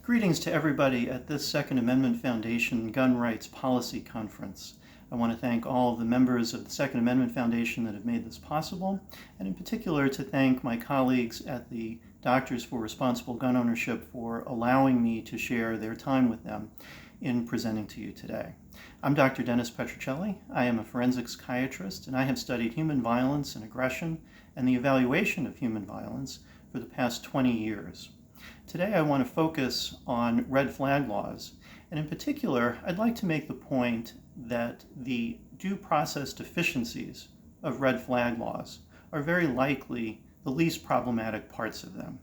Greetings to everybody at this Second Amendment Foundation Gun Rights Policy Conference. I want to thank all of the members of the Second Amendment Foundation that have made this possible, and in particular to thank my colleagues at the Doctors for Responsible Gun Ownership for allowing me to share their time with them in presenting to you today. I'm Dr. Dennis Petrocelli. I am a forensic psychiatrist, and I have studied human violence and aggression and the evaluation of human violence for the past 20 years. Today I want to focus on red flag laws, and in particular I'd like to make the point that the due process deficiencies of red flag laws are very likely the least problematic parts of them.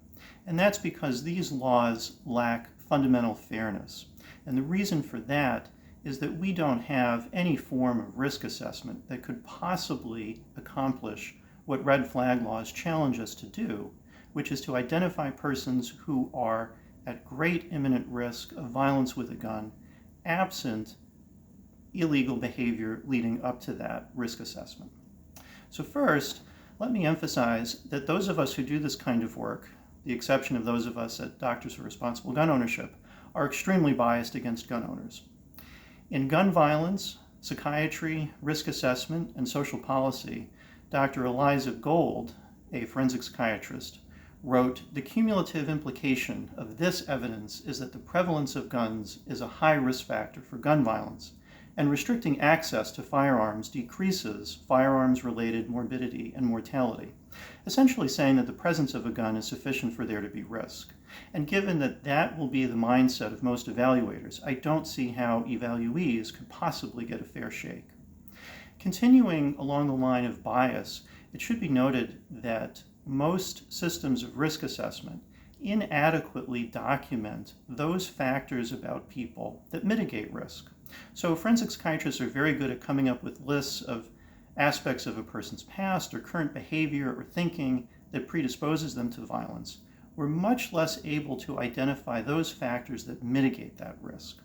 And that's because these laws lack fundamental fairness. And the reason for that is that we don't have any form of risk assessment that could possibly accomplish what red flag laws challenge us to do, which is to identify persons who are at great imminent risk of violence with a gun, absent illegal behavior leading up to that risk assessment. So first, let me emphasize that those of us who do this kind of work, the exception of those of us at Doctors for Responsible Gun Ownership, are extremely biased against gun owners. In gun violence, psychiatry, risk assessment, and social policy, Dr. Eliza Gold, a forensic psychiatrist, wrote, "The cumulative implication of this evidence is that the prevalence of guns is a high risk factor for gun violence, and restricting access to firearms decreases firearms-related morbidity and mortality," essentially saying that the presence of a gun is sufficient for there to be risk. And given that that will be the mindset of most evaluators, I don't see how evaluees could possibly get a fair shake. Continuing along the line of bias, it should be noted that most systems of risk assessment inadequately document those factors about people that mitigate risk. So forensic psychiatrists are very good at coming up with lists of aspects of a person's past or current behavior or thinking that predisposes them to violence. We're much less able to identify those factors that mitigate that risk.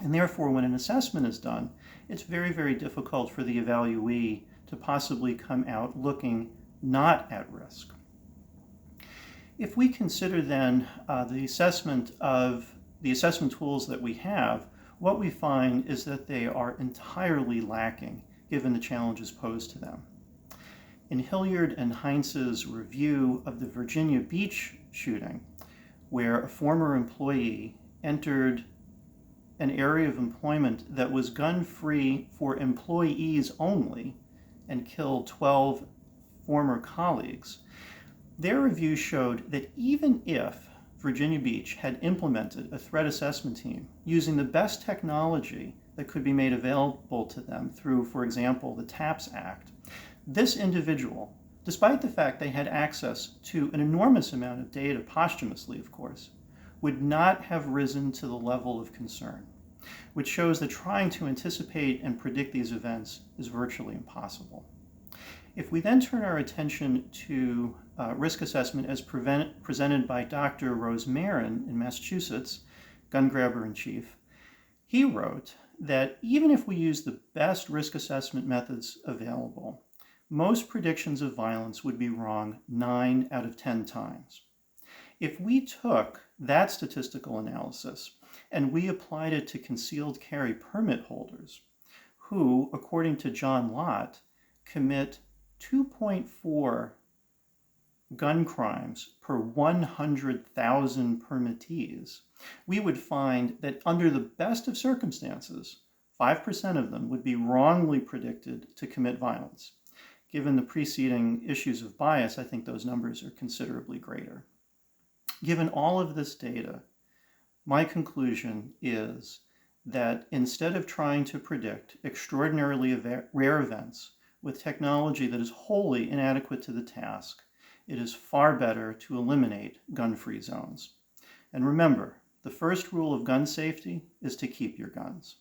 And therefore, when an assessment is done, it's very, very difficult for the evaluee to possibly come out looking not at risk. If we consider then the assessment tools that we have, what we find is that they are entirely lacking given the challenges posed to them. In Hilliard and Heinz's review of the Virginia Beach shooting, where a former employee entered an area of employment that was gun-free for employees only and killed 12 former colleagues, their review showed that even if Virginia Beach had implemented a threat assessment team using the best technology that could be made available to them through, for example, the TAPS Act, this individual, despite the fact they had access to an enormous amount of data, posthumously of course, would not have risen to the level of concern, which shows that trying to anticipate and predict these events is virtually impossible. If we then turn our attention to risk assessment as presented by Dr. Rose Marin in Massachusetts, gun grabber in chief, he wrote that even if we use the best risk assessment methods available, most predictions of violence would be wrong 9 out of 10 times. If we took that statistical analysis and we applied it to concealed carry permit holders, who, according to John Lott, commit 2.4 gun crimes per 100,000 permittees, we would find that under the best of circumstances, 5% of them would be wrongly predicted to commit violence. Given the preceding issues of bias, I think those numbers are considerably greater. Given all of this data, my conclusion is that instead of trying to predict extraordinarily rare events with technology that is wholly inadequate to the task, it is far better to eliminate gun-free zones. And remember, the first rule of gun safety is to keep your guns.